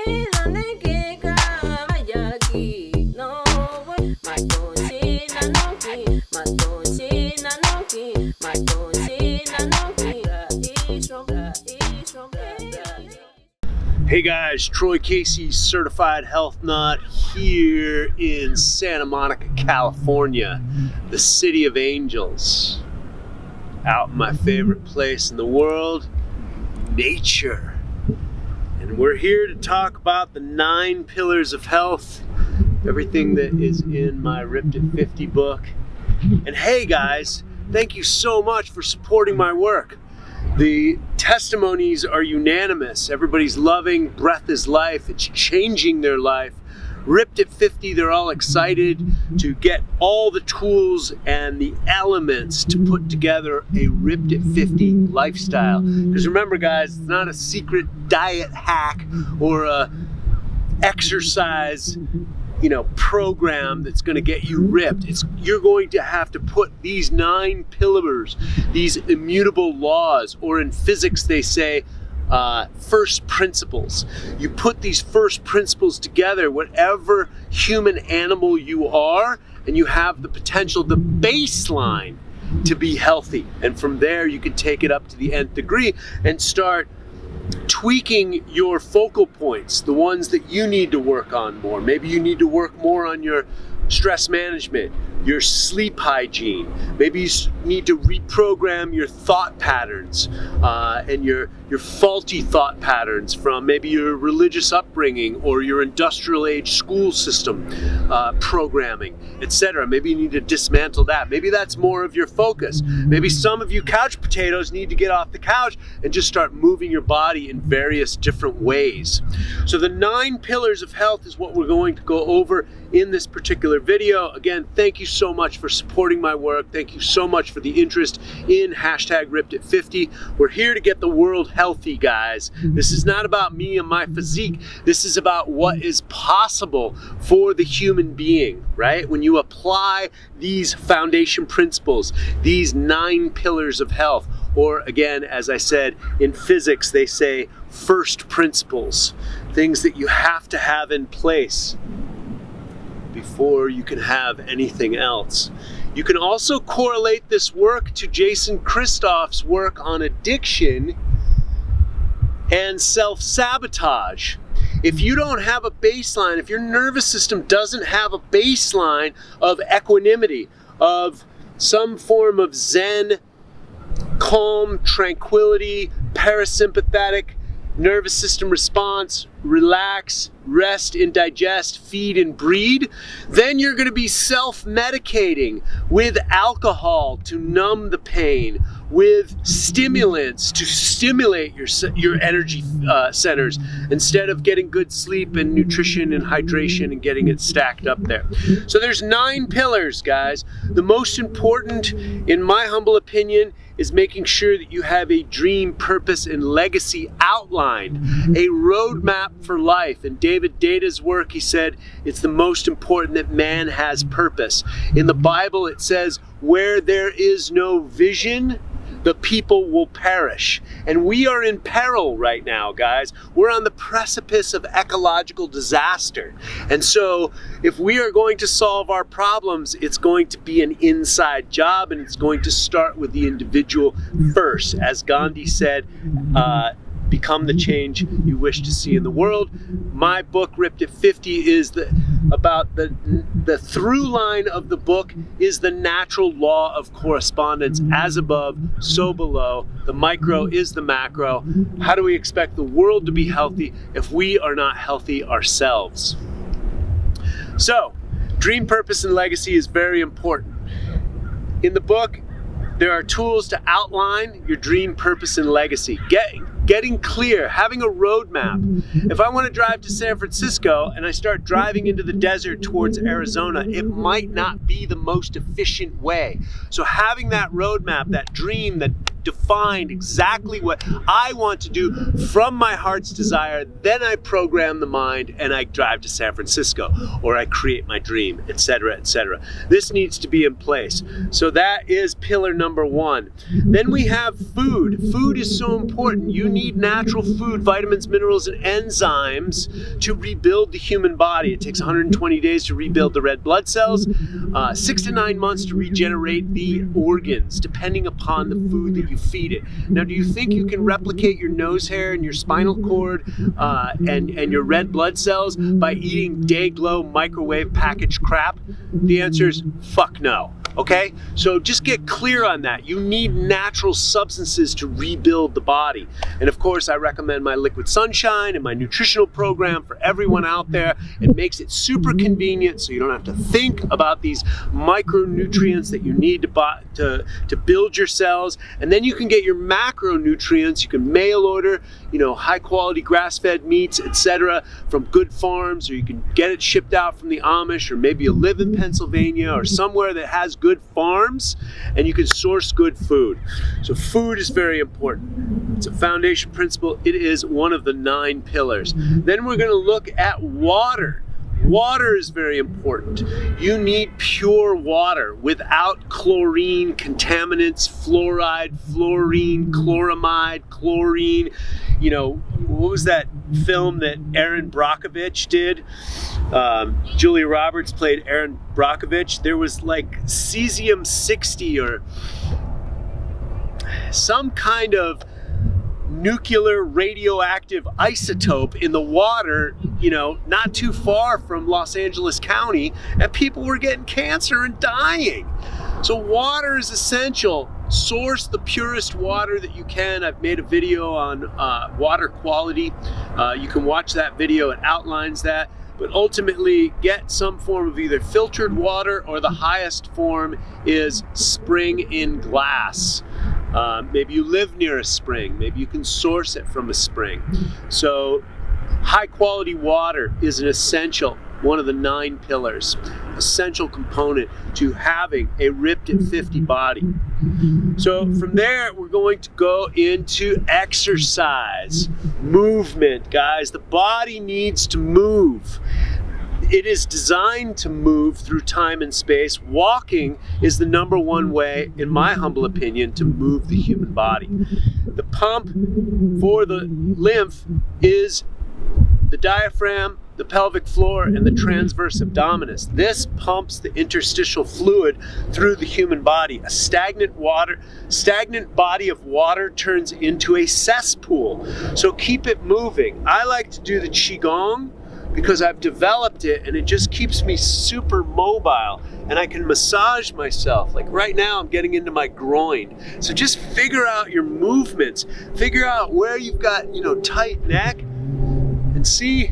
Hey guys, Troy Casey, Certified Health Nut here in Santa Monica, California, the City of Angels. Out in my favorite place in the world, nature. And we're here to talk about the 9 pillars of health, everything that is in my Ripped at 50 book. And hey guys, thank you so much for supporting my work. The testimonies are unanimous. Everybody's loving Breath is Life. It's changing their life. Ripped at 50, they're all excited to get all the tools and the elements to put together a Ripped at 50 lifestyle. Because remember guys, it's not a secret diet hack or a exercise program that's going to get you ripped. You're going to have to put these 9 pillars, these immutable laws, or in physics they say first principles. You put these first principles together, whatever human animal you are, and you have the potential, the baseline to be healthy. And from there you can take it up to the nth degree and start tweaking your focal points, the ones that you need to work on more. Maybe you need to work more on your stress management, your sleep hygiene. Maybe you need to reprogram your thought patterns and your faulty thought patterns from maybe your religious upbringing or your industrial age school system programming, etc. Maybe you need to dismantle that. Maybe that's more of your focus. Maybe some of you couch potatoes need to get off the couch and just start moving your body in various different ways. So the 9 pillars of health is what we're going to go over in this particular video. Again, thank you so much for supporting my work. Thank you so much for the interest in hashtag Ripped at 50. We're here to get the world healthy, guys. This is not about me and my physique. This is about what is possible for the human being, right? When you apply these foundation principles, these 9 pillars of health, or again, as I said, in physics, they say first principles, things that you have to have in place before you can have anything else. You can also correlate this work to Jason Christoph's work on addiction and self-sabotage. If you don't have a baseline, if your nervous system doesn't have a baseline of equanimity, of some form of Zen, calm, tranquility, parasympathetic nervous system response, relax, rest and digest, feed and breed, then you're going to be self-medicating with alcohol to numb the pain, with stimulants to stimulate your energy centers, instead of getting good sleep and nutrition and hydration and getting it stacked up there. So there's 9 pillars, guys. The most important, in my humble opinion, is making sure that you have a dream, purpose, and legacy outlined, a roadmap for life. In David Data's work, he said it's the most important that man has purpose. In the Bible, it says, where there is no vision, the people will perish. And we are in peril right now, guys. We're on the precipice of ecological disaster. And so if we are going to solve our problems, it's going to be an inside job, and it's going to start with the individual first. As Gandhi said, become the change you wish to see in the world. My book, Ripped at 50, is about the through line of the book is the natural law of correspondence. As above, so below. The micro is the macro. How do we expect the world to be healthy if we are not healthy ourselves? So, dream, purpose, and legacy is very important. In the book, there are tools to outline your dream, purpose, and legacy. Getting clear, having a roadmap. If I want to drive to San Francisco and I start driving into the desert towards Arizona, it might not be the most efficient way. So having that roadmap, that dream, that defined exactly what I want to do from my heart's desire. Then I program the mind and I drive to San Francisco, or I create my dream, etc., etc. This needs to be in place. So that is pillar number 1. Then we have food. Food is so important. You need natural food, vitamins, minerals, and enzymes to rebuild the human body. It takes 120 days to rebuild the red blood cells, 6 to 9 months to regenerate the organs, depending upon the food that you feed it. Now, do you think you can replicate your nose hair and your spinal cord and your red blood cells by eating day-glow microwave packaged crap? The answer is fuck no. Okay? So just get clear on that. You need natural substances to rebuild the body. And of course, I recommend my Liquid Sunshine and my nutritional program for everyone out there. It makes it super convenient so you don't have to think about these micronutrients that you need to build your cells. And then you can get your macronutrients. You can mail order, high quality grass-fed meats, etc., from good farms, or you can get it shipped out from the Amish, or maybe you live in Pennsylvania or somewhere that has good farms and you can source good food. So food is very important. It's a foundation principle. It is one of the 9 pillars. Then we're going to look at water. Water is very important. You need pure water without chlorine, contaminants, fluoride, fluorine, chloramide, chlorine. What was that film that Erin Brockovich did? Julia Roberts played Erin Brockovich. There was like cesium-60 or some kind of nuclear radioactive isotope in the water, not too far from Los Angeles County, and people were getting cancer and dying. So water is essential. Source the purest water that you can. I've made a video on water quality. You can watch that video. It outlines that. But ultimately, get some form of either filtered water, or the highest form is spring in glass. Maybe you live near a spring. Maybe you can source it from a spring. So high quality water is an essential, one of the 9 pillars, essential component to having a ripped at 50 body. So from there, we're going to go into exercise, movement, guys. The body needs to move. It is designed to move through time and space. Walking is the number 1 way, in my humble opinion, to move the human body. The pump for the lymph is the diaphragm, the pelvic floor, and the transverse abdominis. This pumps the interstitial fluid through the human body. A stagnant body of water turns into a cesspool. So keep it moving. I like to do the Qigong because I've developed it and it just keeps me super mobile, and I can massage myself. Like right now, I'm getting into my groin. So just figure out your movements. Figure out where you've got, tight neck, and see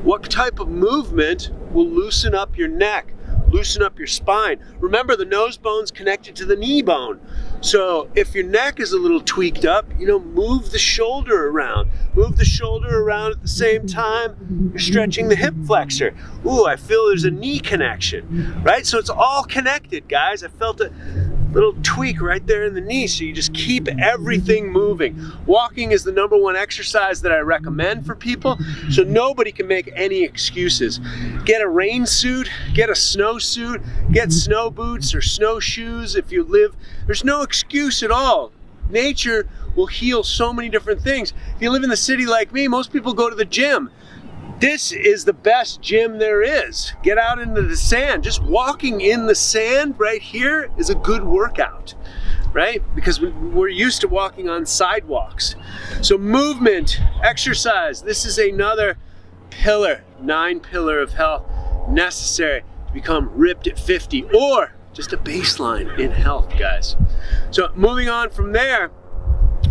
what type of movement will loosen up your neck, loosen up your spine. Remember, the nose bone's connected to the knee bone. So if your neck is a little tweaked up, move the shoulder around. Move the shoulder around at the same time you're stretching the hip flexor. Ooh, I feel there's a knee connection, right? So it's all connected, guys. I felt a little tweak right there in the knee. So you just keep everything moving. Walking is the number 1 exercise that I recommend for people, so nobody can make any excuses. Get a rain suit, get a snowsuit, get snow boots or snowshoes if you live. There's no excuse at all. Nature will heal so many different things. If you live in the city like me, most people go to the gym. This is the best gym there is. Get out into the sand. Just walking in the sand right here is a good workout, right? Because we're used to walking on sidewalks. So movement, exercise, this is another pillar, 9 pillar of health necessary to become ripped at 50, or just a baseline in health, guys. So moving on from there,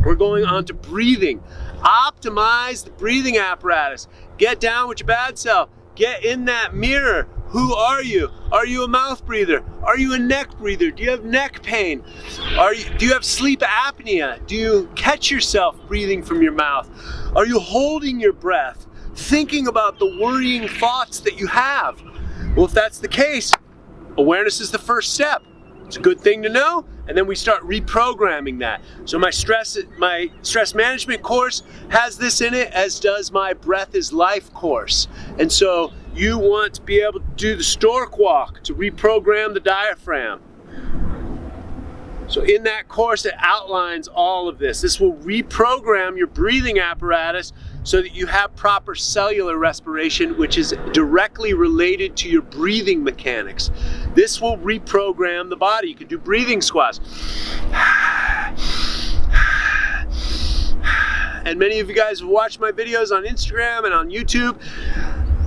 we're going on to breathing. Optimize the breathing apparatus. Get down with your bad self. Get in that mirror. Who are you? Are you a mouth breather? Are you a neck breather? Do you have neck pain? Do you have sleep apnea? Do you catch yourself breathing from your mouth? Are you holding your breath, thinking about the worrying thoughts that you have? Well, if that's the case, awareness is the first step. It's a good thing to know, and then we start reprogramming that. So my stress management course has this in it, as does my Breath is Life course. And so you want to be able to do the stork walk to reprogram the diaphragm. So in that course, it outlines all of this. This will reprogram your breathing apparatus so that you have proper cellular respiration, which is directly related to your breathing mechanics. This will reprogram the body. You can do breathing squats. And many of you guys have watched my videos on Instagram and on YouTube.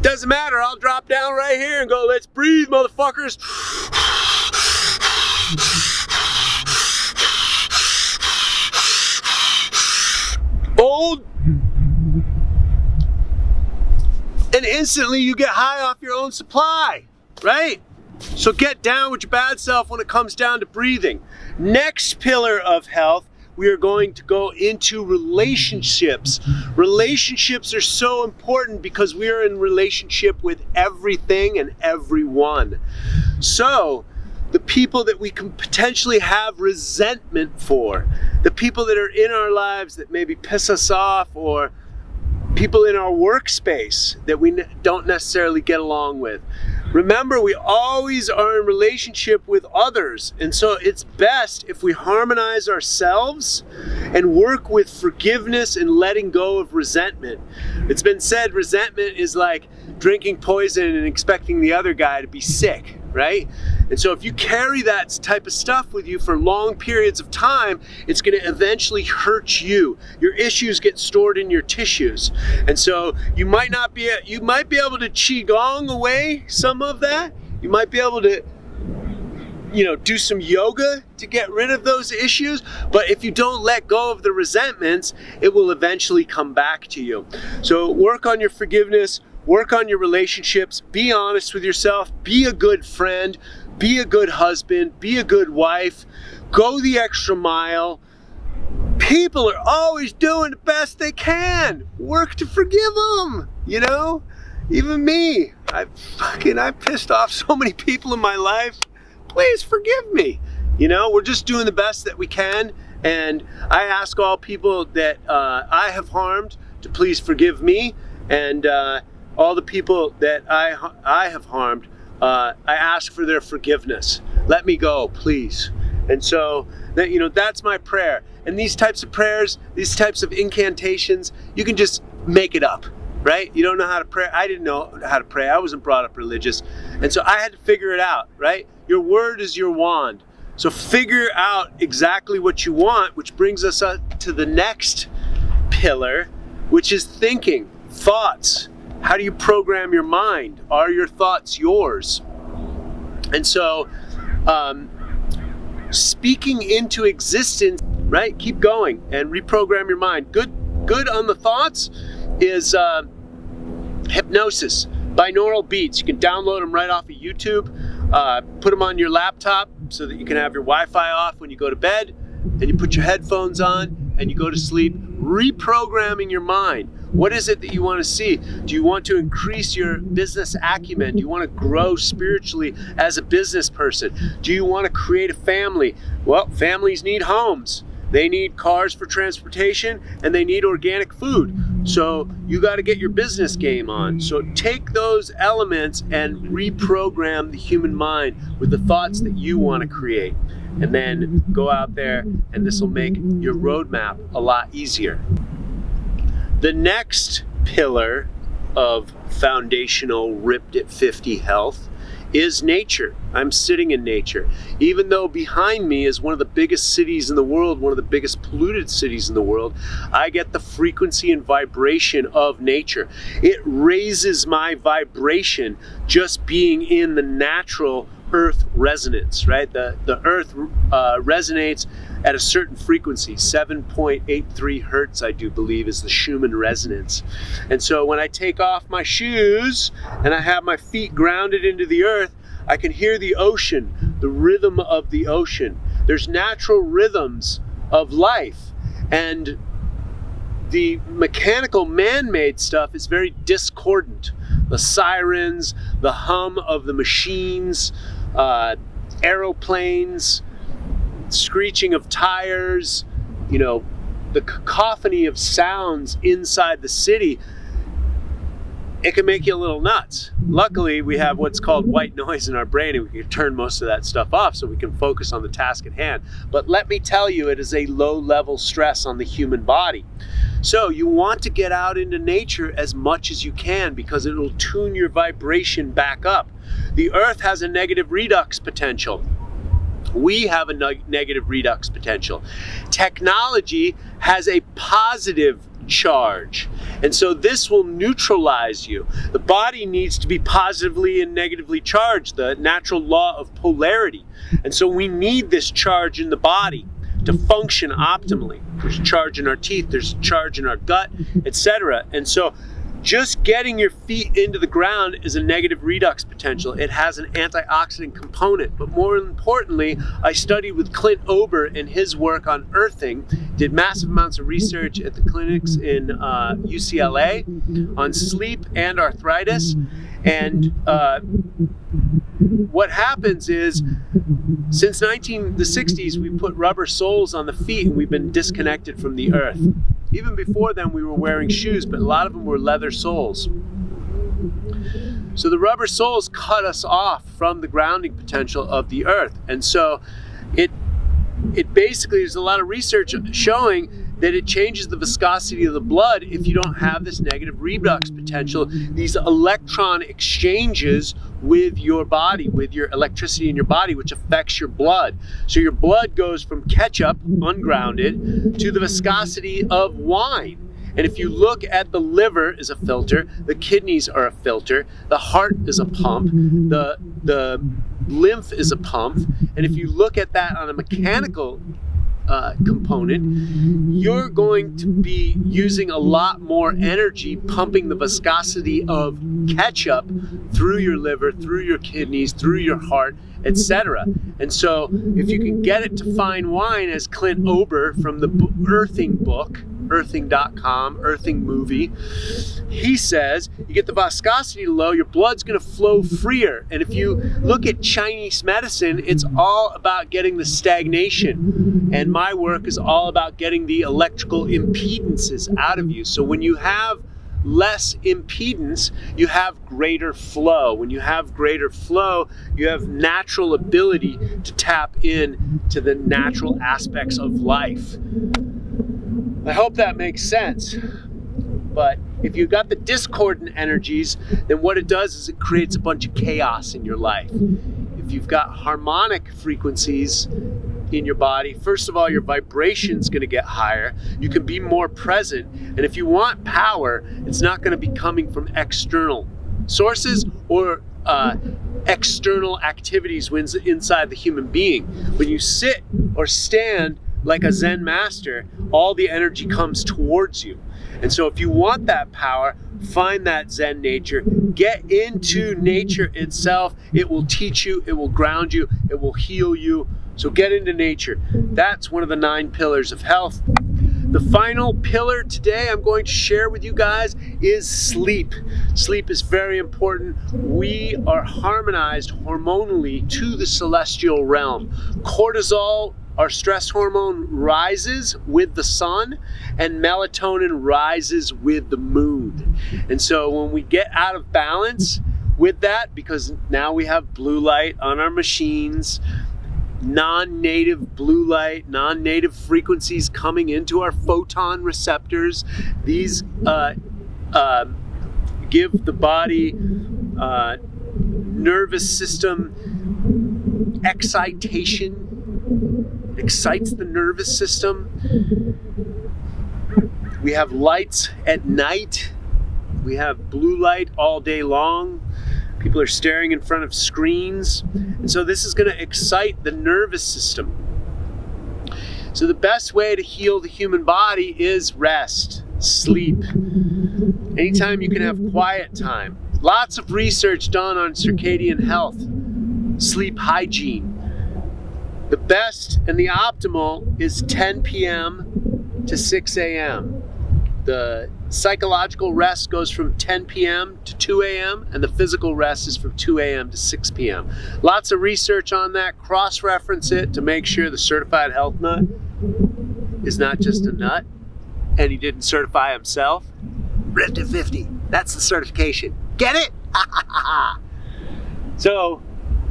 Doesn't matter, I'll drop down right here and go, let's breathe, motherfuckers. Hold. And instantly you get high off your own supply, right? So get down with your bad self when it comes down to breathing. Next pillar of health, we are going to go into relationships. Relationships are so important because we are in relationship with everything and everyone. So the people that we can potentially have resentment for, the people that are in our lives that maybe piss us off, or people in our workspace that we don't necessarily get along with. Remember, we always are in relationship with others, and so it's best if we harmonize ourselves and work with forgiveness and letting go of resentment. It's been said resentment is like drinking poison and expecting the other guy to be sick, right? And so if you carry that type of stuff with you for long periods of time, it's going to eventually hurt you. Your issues get stored in your tissues. And so you might be able to qigong away some of that. You might be able to, do some yoga to get rid of those issues. But if you don't let go of the resentments, it will eventually come back to you. So work on your forgiveness. Work on your relationships, be honest with yourself, be a good friend, be a good husband, be a good wife, go the extra mile. People are always doing the best they can. Work to forgive them, Even me, I pissed off so many people in my life. Please forgive me. We're just doing the best that we can. And I ask all people that I have harmed to please forgive me. And all the people that I have harmed, I ask for their forgiveness. Let me go, please. And so, that's my prayer. And these types of prayers, these types of incantations, you can just make it up, right? You don't know how to pray. I didn't know how to pray. I wasn't brought up religious. And so I had to figure it out, right? Your word is your wand. So figure out exactly what you want, which brings us up to the next pillar, which is thinking, thoughts. How do you program your mind? Are your thoughts yours? And so, speaking into existence, right? Keep going and reprogram your mind. Good on the thoughts is hypnosis, binaural beats. You can download them right off of YouTube. Put them on your laptop so that you can have your Wi-Fi off when you go to bed. Then you put your headphones on and you go to sleep, reprogramming your mind. What is it that you want to see? Do you want to increase your business acumen? Do you want to grow spiritually as a business person? Do you want to create a family? Well, families need homes. They need cars for transportation, and they need organic food. So you got to get your business game on. So take those elements and reprogram the human mind with the thoughts that you want to create. And then go out there, and this will make your roadmap a lot easier. The next pillar of foundational Ripped at 50 health is nature. I'm sitting in nature. Even though behind me is one of the biggest cities in the world, one of the biggest polluted cities in the world, I get the frequency and vibration of nature. It raises my vibration just being in the natural earth resonance, right? The earth resonates at a certain frequency, 7.83 hertz, I do believe, is the Schumann resonance. And so when I take off my shoes and I have my feet grounded into the earth, I can hear the ocean, the rhythm of the ocean. There's natural rhythms of life, and the mechanical man-made stuff is very discordant. The sirens, the hum of the machines, aeroplanes, screeching of tires, the cacophony of sounds inside the city, it can make you a little nuts. Luckily, we have what's called white noise in our brain, and we can turn most of that stuff off so we can focus on the task at hand. But let me tell you, it is a low-level stress on the human body. So you want to get out into nature as much as you can because it will tune your vibration back up. The earth has a negative redox potential. We have a negative redox potential. Technology has a positive charge, and so this will neutralize you. The body needs to be positively and negatively charged, the natural law of polarity. And so we need this charge in the body to function optimally. There's charge in our teeth, there's charge in our gut, etc. And so just getting your feet into the ground is a negative redox potential. It has an antioxidant component, but more importantly, I studied with Clint Ober and his work on earthing, did massive amounts of research at the clinics in UCLA on sleep and arthritis. And what happens is, since the 60s, we put rubber soles on the feet and we've been disconnected from the earth. Even before then, we were wearing shoes, but a lot of them were leather soles. So the rubber soles cut us off from the grounding potential of the earth. And so it basically, there's a lot of research showing that it changes the viscosity of the blood if you don't have this negative redox potential, these electron exchanges with your body, with your electricity in your body, which affects your blood. So your blood goes from ketchup, ungrounded, to the viscosity of wine. And if you look at the liver as a filter, the kidneys are a filter, the heart is a pump, the lymph is a pump, and if you look at that on a mechanical component, you're going to be using a lot more energy pumping the viscosity of ketchup through your liver, through your kidneys, through your heart, etc. And so if you can get it to fine wine, as Clint Ober from the Earthing book, earthing.com, Earthing movie, he says, you get the viscosity low, your blood's going to flow freer. And if you look at Chinese medicine, it's all about getting the stagnation. And my work is all about getting the electrical impedances out of you. So when you have less impedance, you have greater flow. When you have greater flow, you have natural ability to tap in to the natural aspects of life. I hope that makes sense. But if you've got the discordant energies, then what it does is it creates a bunch of chaos in your life. If you've got harmonic frequencies in your body, first of all, your vibration's going to get higher. You can be more present. And if you want power, it's not going to be coming from external sources or external activities inside the human being. When you sit or stand like a Zen master, all the energy comes towards you. And so if you want that power, find that Zen nature, get into nature itself. It will teach you, it will ground you, it will heal you. So get into nature. That's one of the 9 pillars of health. The final pillar today I'm going to share with you guys is sleep. Sleep is very important. We are harmonized hormonally to the celestial realm. Cortisol, our stress hormone, rises with the sun, and melatonin rises with the moon. And so when we get out of balance with that, because now we have blue light on our machines, non-native blue light, non-native frequencies coming into our photon receptors, these give the body nervous system excitation. Excites the nervous system. We have lights at night. We have blue light all day long. People are staring in front of screens. And so this is going to excite the nervous system. So the best way to heal the human body is rest, sleep. Anytime you can have quiet time. Lots of research done on circadian health, sleep hygiene. The best and the optimal is 10 p.m. to 6 a.m. The psychological rest goes from 10 p.m. to 2 a.m. and the physical rest is from 2 a.m. to 6 p.m. Lots of research on that. Cross-reference it to make sure the certified health nut is not just a nut and he didn't certify himself. Ripped at 50. That's the certification. Get it? So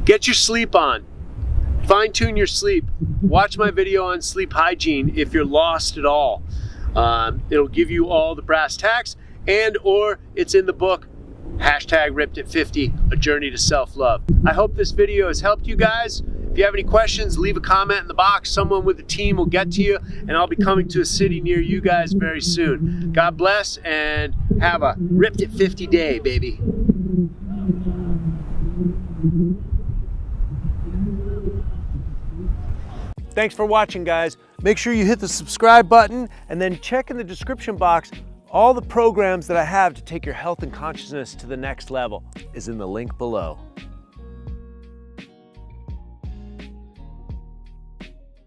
get your sleep on. Fine-tune your sleep. Watch my video on sleep hygiene if you're lost at all. It'll give you all the brass tacks, and or it's in the book, #RippedAt50, A Journey to Self-Love. I hope this video has helped you guys. If you have any questions, leave a comment in the box. Someone with the team will get to you, and I'll be coming to a city near you guys very soon. God bless, and have a Ripped at 50 day, baby. Thanks for watching, guys. Make sure you hit the subscribe button and then check in the description box. All the programs that I have to take your health and consciousness to the next level is in the link below.